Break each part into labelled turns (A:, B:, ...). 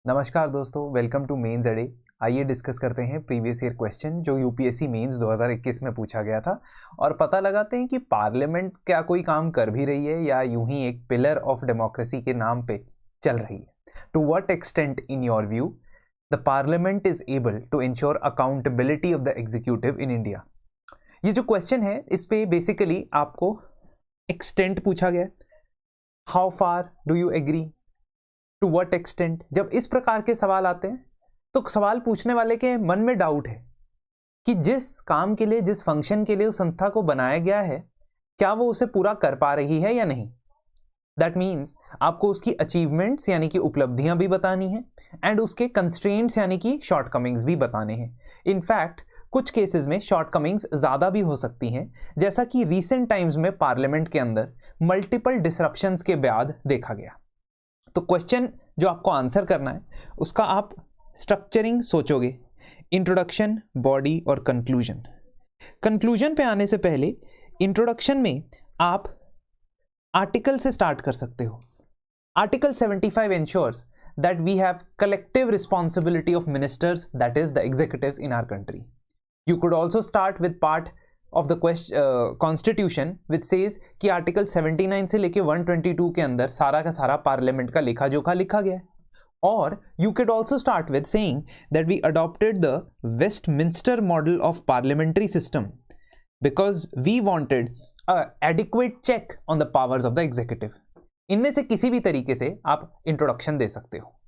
A: नमस्कार दोस्तों, welcome to mains अडे। आइए डिस्कस करते हैं प्रीवियस ईयर क्वेश्चन जो यूपीएससी मेंस 2021 में पूछा गया था और पता लगाते हैं कि पार्लियामेंट क्या कोई काम कर भी रही है या यूं ही एक पिलर ऑफ डेमोक्रेसी के नाम पे चल रही है। To what extent in your view the parliament is able to ensure accountability of the executive in India. ये जो क्वेश्चन है इस पे बेसिकली आपको एक्सटेंट पूछा गया, how far do you agree, to what extent. जब इस प्रकार के सवाल आते हैं तो सवाल पूछने वाले के मन में डाउट है कि जिस काम के लिए, जिस फंक्शन के लिए उस संस्था को बनाया गया है, क्या वो उसे पूरा कर पा रही है या नहीं। दैट मीन्स आपको उसकी अचीवमेंट्स यानी कि उपलब्धियां भी बतानी है एंड उसके कंस्ट्रेंट्स यानी कि शॉर्टकमिंग्स भी बताने हैं। इनफैक्ट कुछ केसेस में शॉर्टकमिंग्स ज्यादा भी हो सकती हैं, जैसा कि रीसेंट टाइम्स में पार्लियामेंट के अंदर मल्टीपल डिसरप्शंस के बाद देखा गया। तो क्वेश्चन जो आपको आंसर करना है उसका आप स्ट्रक्चरिंग सोचोगे, इंट्रोडक्शन, बॉडी और कंक्लूजन। कंक्लूजन पे आने से पहले इंट्रोडक्शन में आप आर्टिकल से स्टार्ट कर सकते हो। Article 75 ensures that we have collective responsibility of ministers, that is the executives in our country. You could also start with part of the constitution which says कि आर्टिकल 79 से लेके 122 के अंदर सारा का सारा पार्लियामेंट का लेखा जोखा लिखा गया है। और you could also start with saying that we adopted the Westminster model of parliamentary system because we wanted adequate check on the powers of the executive. इनमें से किसी भी तरीके से आप इंट्रोडक्शन दे सकते हो।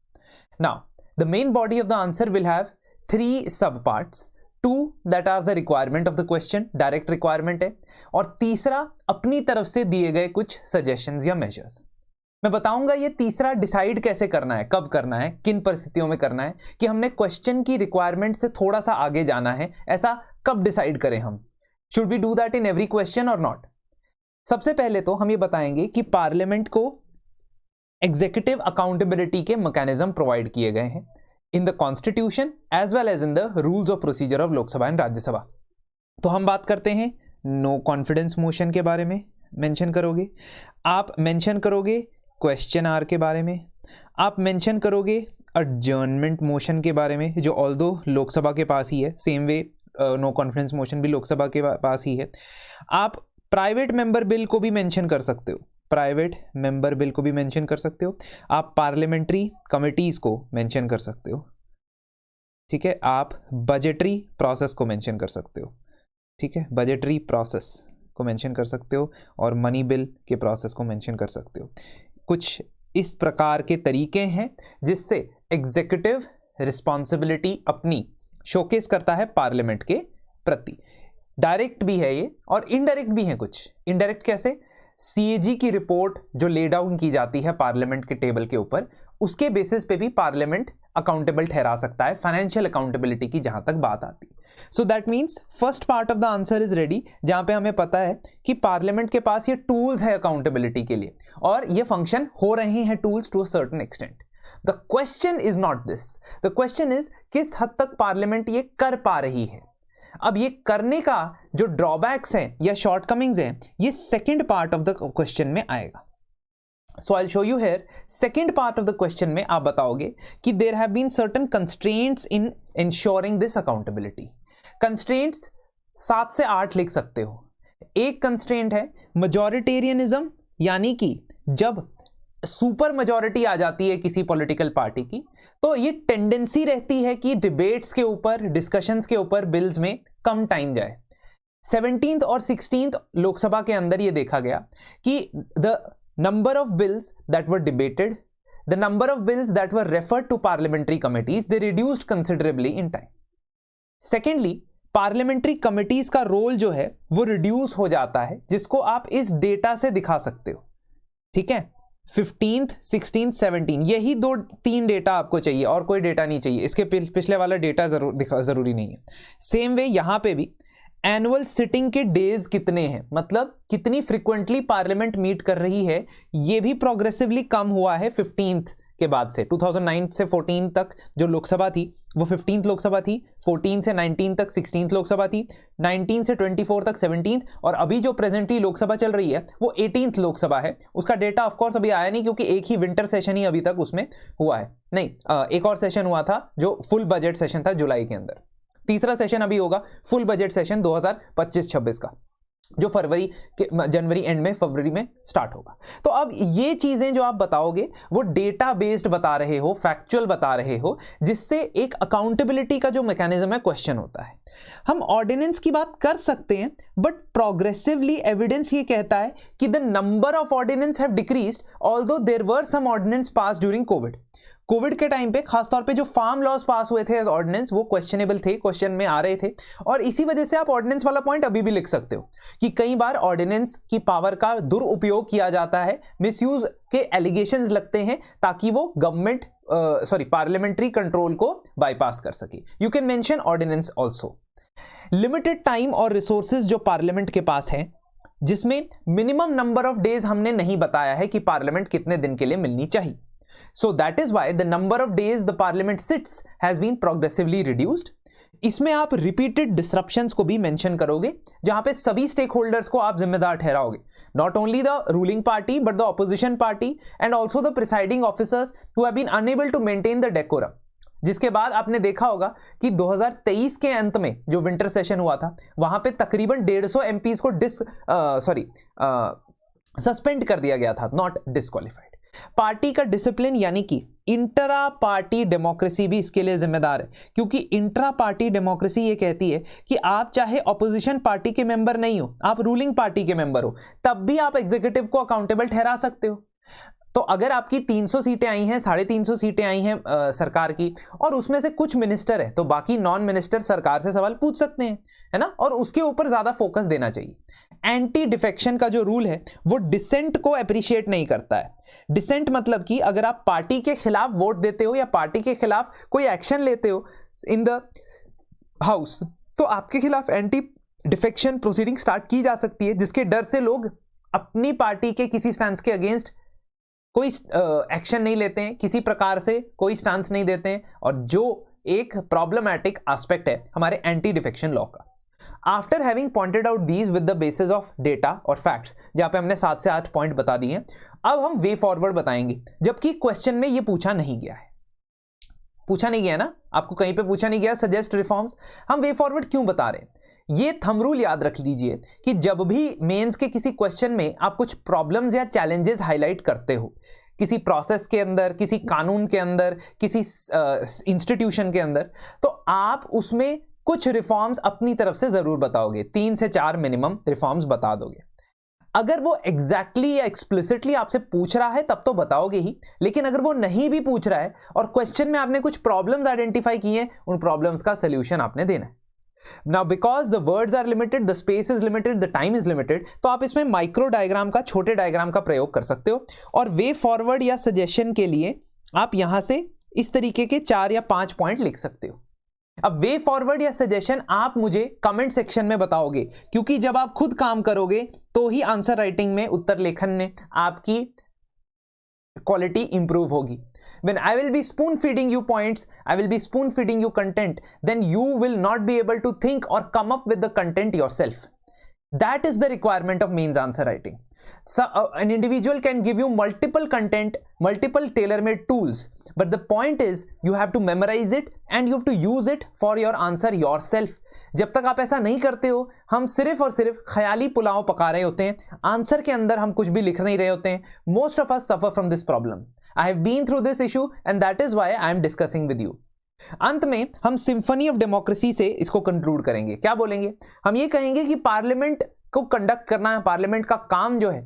A: Now the main body of the answer will have 3 सब parts. 2 that are the requirement of the question, direct requirement है, और तीसरा अपनी तरफ से दिए गए कुछ सजेशंस या मेजर्स। मैं बताऊंगा ये तीसरा डिसाइड कैसे करना है, कब करना है, किन परिस्थितियों में करना है, कि हमने क्वेश्चन की रिक्वायरमेंट से थोड़ा सा आगे जाना है, ऐसा कब डिसाइड करें हम। Should we do that in every question और नॉट। सबसे पहले तो हम ये बताएंगे कि पार्लियामेंट को एग्जीक्यूटिव अकाउंटेबिलिटी के मैकेनिज्म प्रोवाइड किए गए हैं in the constitution as well as in the rules of procedure of लोक सभा एंड राज्यसभा। तो हम बात करते हैं नो कॉन्फिडेंस मोशन के बारे में मेंशन करोगे, आप मेंशन करोगे क्वेश्चन आर के बारे में, आप मेंशन करोगे अडजर्नमेंट मोशन के बारे में जो ऑल्दो लोकसभा के पास ही है, same way no confidence motion भी लोकसभा के पास ही है। आप प्राइवेट मेंबर बिल को भी मेंशन कर सकते हो, प्राइवेट मेंबर बिल को भी मेंशन कर सकते हो। आप पार्लियामेंट्री कमिटीज को मेंशन कर सकते हो, ठीक है। आप बजटरी प्रोसेस को मेंशन कर सकते हो, ठीक है, बजटरी प्रोसेस को मेंशन कर सकते हो, और मनी बिल के प्रोसेस को मेंशन कर सकते हो। कुछ इस प्रकार के तरीके हैं जिससे एग्जीक्यूटिव रिस्पॉन्सिबिलिटी अपनी शोकेस करता है पार्लियामेंट के प्रति। डायरेक्ट भी है ये और इनडायरेक्ट भी है। कुछ इनडायरेक्ट कैसे, सीएजी की रिपोर्ट जो ले डाउन की जाती है पार्लियामेंट के टेबल के ऊपर, उसके बेसिस पे भी पार्लियामेंट अकाउंटेबल ठहरा सकता है, फाइनेंशियल अकाउंटेबिलिटी की जहां तक बात आती है। So that means first part of the answer is ready, जहां पे हमें पता है कि पार्लियामेंट के पास ये टूल्स है अकाउंटेबिलिटी के लिए और ये फंक्शन हो रहे हैं tools to a certain extent. The question is not this, the question is किस हद तक पार्लियामेंट ये कर पा रही है। अब ये करने का जो ड्रॉबैक्स हैं या शॉर्टकमिंग्स हैं, ये second part of the question में आएगा। So I will show you here second part of the question में आप बताओगे कि there have been certain constraints in ensuring this accountability. Constraints 7 से 8 लिख सकते हो। एक कंस्ट्रेंट है मेजॉरिटेरियनिज्म, यानी कि जब सुपर मेजॉरिटी आ जाती है किसी पॉलिटिकल पार्टी की तो ये टेंडेंसी रहती है कि डिबेट्स के ऊपर, डिस्कशंस के ऊपर बिल्स में कम टाइम जाए। 17th और 16th लोकसभा के अंदर ये देखा गया कि the number of bills that were debated, the number of bills that were referred to parliamentary committees, they reduced considerably in time. Secondly, parliamentary committees का रोल जो है वो रिड्यूस हो जाता है, जिसको आप इस डेटा से दिखा सकते हो, ठीक है। 15th, 16th, 17 यही 2-3 डेटा आपको चाहिए और कोई डेटा नहीं चाहिए। इसके पिछले वाला डेटा जरूरी नहीं है। सेम वे यहां पे भी एनुअल सिटिंग के डेज कितने हैं, मतलब कितनी फ्रीक्वेंटली पार्लियामेंट मीट कर रही है, ये भी प्रोग्रेसिवली कम हुआ है 15th के बाद से 2009 से 14 तक जो लोकसभा थी वो 15th लोकसभा थी, 14 से 19 तक 16th लोकसभा थी, 19 से 24 तक 17th, और अभी जो प्रेजेंटली लोकसभा चल रही है वो 18th लोकसभा है। उसका डेटा ऑफ कोर्स अभी आया नहीं क्योंकि एक ही विंटर सेशन ही अभी तक उसमें हुआ है, नहीं एक और सेशन हुआ था जो फुल बजट सेशन था जुलाई के अंदर। तीसरा सेशन अभी होगा फुल बजट सेशन 2025-26 का, जो जनवरी एंड में फरवरी में स्टार्ट होगा। तो अब ये चीजें जो आप बताओगे वो डेटा बेस्ड बता रहे हो, फैक्चुअल बता रहे हो, जिससे एक अकाउंटेबिलिटी का जो मैकेनिज्म है क्वेश्चन होता है। हम ऑर्डिनेंस की बात कर सकते हैं बट प्रोग्रेसिवली एविडेंस ये कहता है कि the number of ordinance have decreased although there were some ordinance pass during Covid के टाइम पे खासतौर पे जो फार्म लॉज पास हुए थे एज ऑर्डिनेंस वो क्वेश्चनेबल थे, क्वेश्चन में आ रहे थे, और इसी वजह से आप ऑर्डिनेंस वाला पॉइंट अभी भी लिख सकते हो कि कई बार ऑर्डिनेंस की पावर का दुरुपयोग किया जाता है, मिसयूज के एलिगेशंस लगते हैं ताकि वो गवर्नमेंट पार्लियामेंट्री कंट्रोल को बाईपास कर सके। You can mention ordinance also. Limited time और रिसोर्सेज जो पार्लियामेंट के पास है, जिसमें मिनिमम नंबर ऑफ डेज हमने नहीं बताया है कि पार्लियामेंट कितने दिन के लिए मिलनी चाहिए। So that is why the number of days the parliament sits has been progressively reduced. इसमें आप repeated disruptions को भी mention करोगे, जहां पे सभी stakeholders को आप जिम्मेदार ठहराओगे, not only the ruling party but the opposition party and also the presiding officers who have been unable to maintain the decorum. जिसके बाद आपने देखा होगा कि 2023 के अंत में जो विंटर सेशन हुआ था वहां पे तकरीबन 150 MPs को सस्पेंड कर दिया गया था, नॉट डिस्क्वालिफाइड। पार्टी का डिसिप्लिन यानी कि इंट्रा पार्टी डेमोक्रेसी भी इसके लिए जिम्मेदार है, क्योंकि इंट्रा पार्टी डेमोक्रेसी ये कहती है कि आप चाहे ऑपोजिशन पार्टी के मेंबर नहीं हो, आप रूलिंग पार्टी के मेंबर हो, तब भी आप एग्जीक्यूटिव को अकाउंटेबल ठहरा सकते हो। तो अगर आपकी 300 सीटें आई हैं, 350 सीटें आई हैं सरकार की, और उसमें से कुछ मिनिस्टर है, तो बाकी नॉन मिनिस्टर सरकार से सवाल पूछ सकते हैं, है ना, और उसके ऊपर ज्यादा फोकस देना चाहिए। एंटी डिफेक्शन का जो रूल है वो डिसेंट को अप्रिशिएट नहीं करता है। डिसेंट मतलब कि अगर आप पार्टी के खिलाफ वोट देते हो या पार्टी के खिलाफ कोई एक्शन लेते हो इन द हाउस, तो आपके खिलाफ एंटी डिफेक्शन प्रोसीडिंग स्टार्ट की जा सकती है, जिसके डर से लोग अपनी पार्टी के किसी स्टैंड के अगेंस्ट कोई एक्शन नहीं लेते हैं, किसी प्रकार से कोई स्टांस नहीं देते हैं, और जो एक प्रॉब्लमैटिक एस्पेक्ट है हमारे एंटी डिफेक्शन लॉ का। After having pointed out these with the basis of data और फैक्ट्स, जहां पे हमने 7 से 8 पॉइंट बता दिए हैं, अब हम वे फॉरवर्ड बताएंगे, जबकि क्वेश्चन में ये पूछा नहीं गया है। पूछा नहीं गया ना, आपको कहीं पे पूछा नहीं गया सजेस्ट रिफॉर्म्स। हम वे फॉरवर्ड क्यों बता रहे हैं, ये थंब रूल याद रख लीजिए कि जब भी मेंस के किसी क्वेश्चन में आप कुछ प्रॉब्लम्स या चैलेंजेस हाईलाइट करते हो, किसी प्रोसेस के अंदर, किसी कानून के अंदर, किसी इंस्टीट्यूशन के अंदर, तो आप उसमें कुछ रिफॉर्म्स अपनी तरफ से जरूर बताओगे, 3 से 4 मिनिमम रिफॉर्म्स बता दोगे। अगर वो एग्जैक्टली या एक्सप्लिसिटली आपसे पूछ रहा है तब तो बताओगे ही, लेकिन अगर वो नहीं भी पूछ रहा है और क्वेश्चन में आपने कुछ प्रॉब्लम्स आइडेंटिफाई किए हैं, उन प्रॉब्लम्स का सोल्यूशन आपने देना है। Now because the words are limited, the space is limited, the time is limited, तो आप इसमें माइक्रो डायग्राम का, छोटे डायग्राम का प्रयोग कर सकते हो, और वे फॉरवर्ड या सजेशन के लिए आप यहां से इस तरीके के 4 या 5 पॉइंट लिख सकते हो। अब वे फॉरवर्ड या सजेशन आप मुझे कमेंट सेक्शन में बताओगे, क्योंकि जब आप खुद काम करोगे तो ही आंसर राइटिंग में, उत्तर लेखन में आपकी क्वालिटी इंप्रूव होगी। When I will be spoon feeding you points, I will be spoon feeding you content, then you will not be able to think or come up with the content yourself. That is the requirement of means answer writing. So an individual can give you multiple content, multiple tailor-made tools, but the point is you have to memorize it and you have to use it for your answer yourself. जब तक आप ऐसा नहीं करते हो, हम सिर्फ और सिर्फ ख्याली पुलाव पका रहे होते हैं, आंसर के अंदर हम कुछ भी लिख नहीं रहे होते हैं। Most of us suffer from this problem. I have been through this issue and that is why I am discussing with you. अंत में हम सिम्फनी ऑफ डेमोक्रेसी से इसको कंक्लूड करेंगे। क्या बोलेंगे? हम ये कहेंगे कि पार्लियामेंट को कंडक्ट करना है, पार्लियामेंट का काम जो है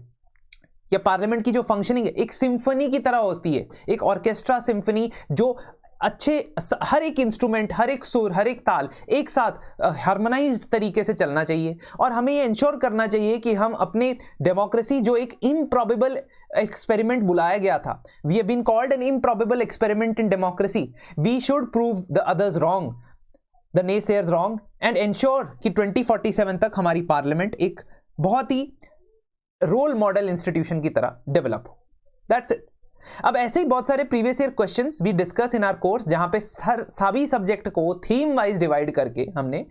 A: या पार्लियामेंट की जो फंक्शनिंग है, एक सिम्फनी की तरह होती है, एक ऑर्केस्ट्रा सिम्फनी, जो अच्छे हर एक इंस्ट्रूमेंट, हर एक सुर, हर एक ताल एक साथ हार्मोनाइज्ड तरीके से चलना चाहिए। और हमें ये इंश्योर करना चाहिए कि हम अपने डेमोक्रेसी, जो एक इम्प्रॉबेबल एक्सपेरिमेंट बुलाया गया था, we have been called an improbable experiment in democracy, we should prove the others wrong, the naysayers wrong, and ensure कि 2047 तक हमारी पार्लियामेंट एक बहुत ही रोल मॉडल इंस्टीट्यूशन की तरह डेवलप हो। That's it. अब ऐसे ही बहुत सारे previous year questions we discuss in our course, जहां पे सभी सब्जेक्ट को थीम वाइज डिवाइड करके हमने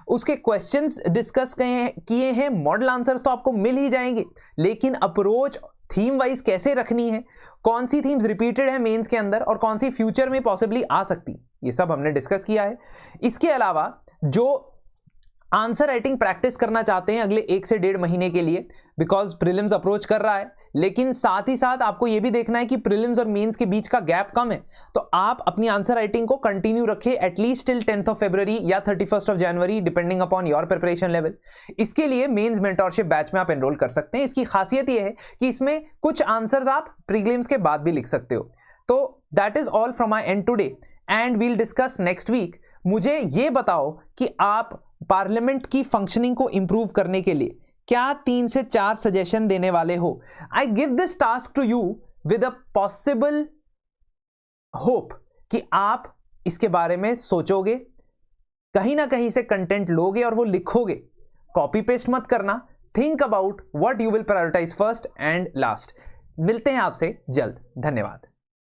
A: उसके क्वेश्चंस डिस्कस किए हैं। मॉडल आंसर्स तो आपको मिल ही जाएंगे, लेकिन अप्रोच थीम वाइज कैसे रखनी है, कौन सी थीम्स रिपीटेड है मेंस के अंदर और कौन सी फ्यूचर में पॉसिबली आ सकती, ये सब हमने डिस्कस किया है। इसके अलावा जो आंसर राइटिंग प्रैक्टिस करना चाहते हैं अगले 1 से 1.5 महीने के लिए, बिकॉज प्रीलिम्स अप्रोच कर रहा है, लेकिन साथ ही साथ आपको यह भी देखना है कि प्रीलिम्स और मेंस के बीच का गैप कम है, तो आप अपनी आंसर राइटिंग को कंटिन्यू रखें at least till 10th of February या 31st of January, depending upon your preparation level. इसके लिए मेंस मेंटोरशिप बैच में आप एनरोल कर सकते हैं। इसकी खासियत यह है कि इसमें कुछ आंसर्स आप प्रीलिम्स के बाद भी लिख सकते हो। तो that is all from my end today and we'll discuss next week. मुझे यह बताओ कि आप पार्लियामेंट की फंक्शनिंग को इंप्रूव करने के लिए क्या 3 से 4 सजेशन देने वाले हो। I give this task to you with a possible hope कि आप इसके बारे में सोचोगे, कहीं ना कहीं से कंटेंट लोगे और वो लिखोगे। कॉपी पेस्ट मत करना, think about what you will prioritize first and last. मिलते हैं आपसे जल्द, धन्यवाद।